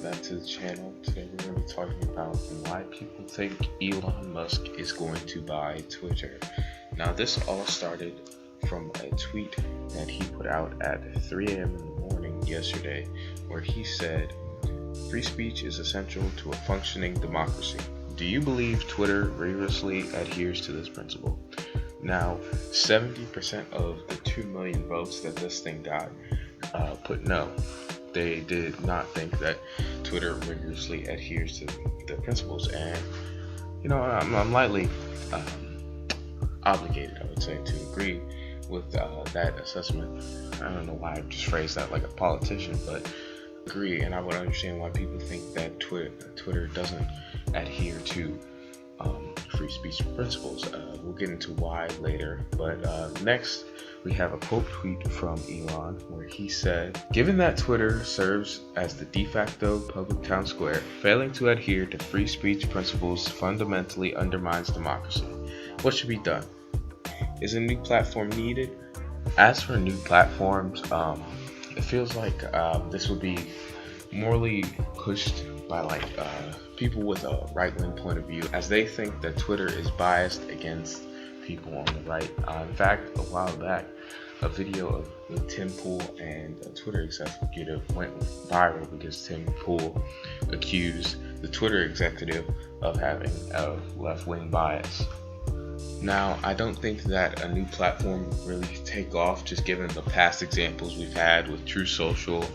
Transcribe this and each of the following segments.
back to the channel. Today we're going to be talking about why people think Elon Musk is going to buy Twitter. Now this all started from a tweet that he put out at 3 a.m. in the morning yesterday, where he said, "Free speech is essential to a functioning democracy. Do you believe Twitter rigorously adheres to this principle?" Now 70% of the 2 million votes that this thing got put no. They did not think that Twitter rigorously adheres to the principles, and I'm lightly obligated, I would say, to agree with that assessment. I don't know why I just phrased that like a politician, but agree, and I would understand why people think that Twitter doesn't adhere to free speech principles. We'll get into why later, but next we have a quote tweet from Elon where he said, "Given that Twitter serves as the de facto public town square, failing to adhere to free speech principles fundamentally undermines democracy. What should be done? Is a new platform needed?" As for new platforms, it feels like this would be morally pushed by people with a right-wing point of view, as they think that Twitter is biased against people on the right. In fact, a while back, a video of Tim Pool and a Twitter executive went viral because Tim Pool accused the Twitter executive of having a left-wing bias. Now, I don't think that a new platform will really take off, just given the past examples we've had with True Social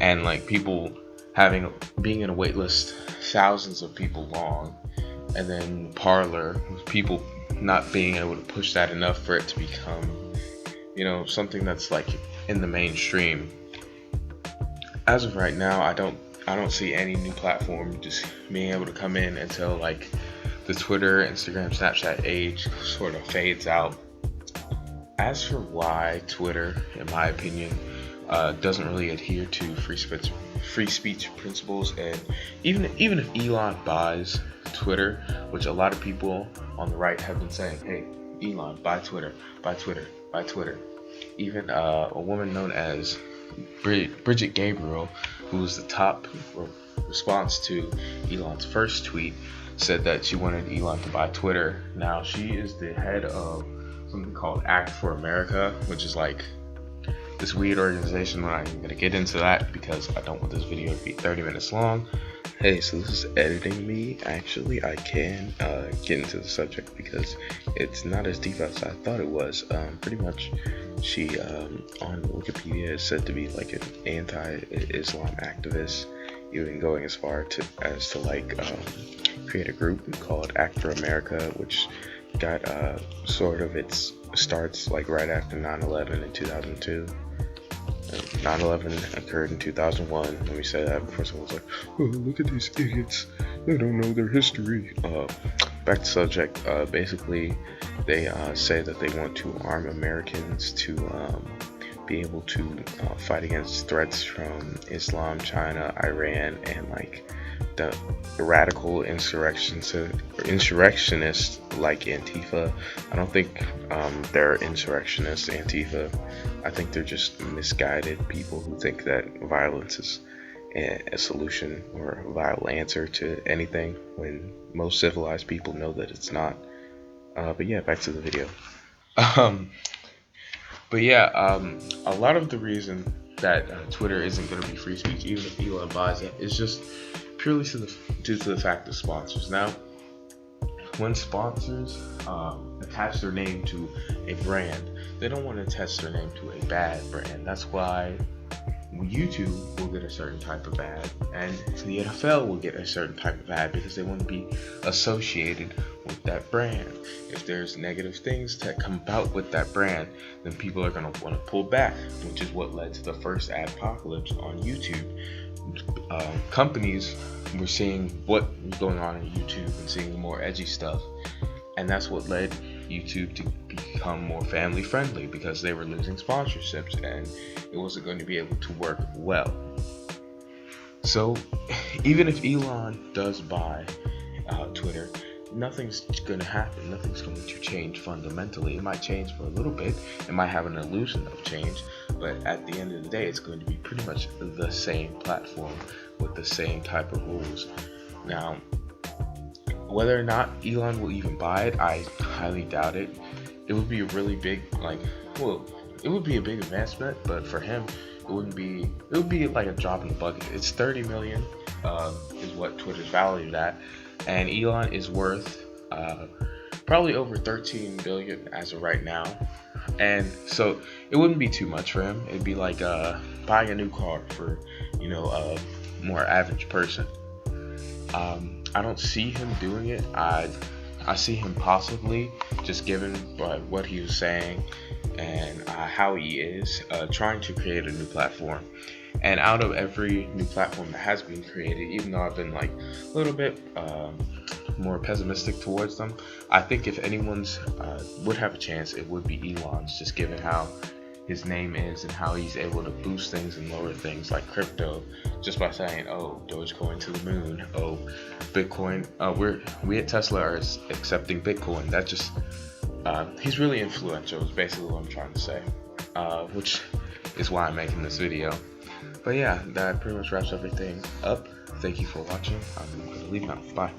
and people being in a wait list thousands of people long, and then Parler, with people not being able to push that enough for it to become something that's in the mainstream. As of right now, I don't see any new platform just being able to come in until the Twitter, Instagram, Snapchat age sort of fades out. As for why Twitter, in my opinion, doesn't really adhere to free speech principles, and even if Elon buys Twitter, which a lot of people on the right have been saying, "Hey, Elon, buy Twitter, buy Twitter, buy Twitter." Even a woman known as Bridget Gabriel, who was the top response to Elon's first tweet, said that she wanted Elon to buy Twitter. Now she is the head of something called Act for America, which is this weird organization. I'm not even gonna get into that because I don't want this video to be 30 minutes long. Hey, so this is editing me. Actually, I can get into the subject because it's not as deep as I thought it was. Pretty much, she on Wikipedia is said to be an anti-Islam activist, even going as far as to create a group called Act for America, which got sort of its starts right after 9/11 in 2002. 9/11 occurred in 2001. Let me say that before someone's like, "Oh, look at these idiots, they don't know their history." Back to subject. Basically, they say that they want to arm Americans to be able to fight against threats from Islam, China, Iran, and the radical insurrectionists like Antifa. I don't think they're insurrectionists, Antifa. I think they're just misguided people who think that violence is a solution or a viable answer to anything, when most civilized people know that it's not. But yeah, back to the video. A lot of the reason that Twitter isn't going to be free speech, even if Elon buys it, is just purely due to the fact of sponsors. Now, when sponsors attach their name to a brand, they don't want to attach their name to a bad brand. That's why YouTube will get a certain type of ad, and the NFL will get a certain type of ad, because they want to be associated with that brand. If there's negative things that come about with that brand, then people are going to want to pull back, which is what led to the first adpocalypse on YouTube. Companies were seeing what was going on in YouTube and seeing more edgy stuff, and that's what led YouTube to become more family friendly, because they were losing sponsorships and it wasn't going to be able to work well. So even if Elon does buy Twitter, nothing's going to happen. Nothing's going to change fundamentally. It might change for a little bit. It might have an illusion of change, but at the end of the day, it's going to be pretty much the same platform with the same type of rules. Now, whether or not Elon will even buy it, I highly doubt it. It would be a really big, it would be a big advancement, but for him, it wouldn't be. It would be like a drop in the bucket. It's 30 million, is what Twitter's valued at, and Elon is worth probably over 13 billion as of right now. And so it wouldn't be too much for him. It'd be like buying a new car for a more average person. I don't see him doing it. I see him possibly, just given what he was saying and how he is, trying to create a new platform. And out of every new platform that has been created, even though I've been like a little bit more pessimistic towards them, I think if anyone's would have a chance, it would be Elon's, just given how his name is and how he's able to boost things and lower things like crypto just by saying, oh, Dogecoin to the moon, oh, Bitcoin, we at Tesla are accepting Bitcoin. That just he's really influential is basically what I'm trying to say, which is why I'm making this video. But yeah, that pretty much wraps everything up. Thank you for watching. I'm gonna leave now. Bye.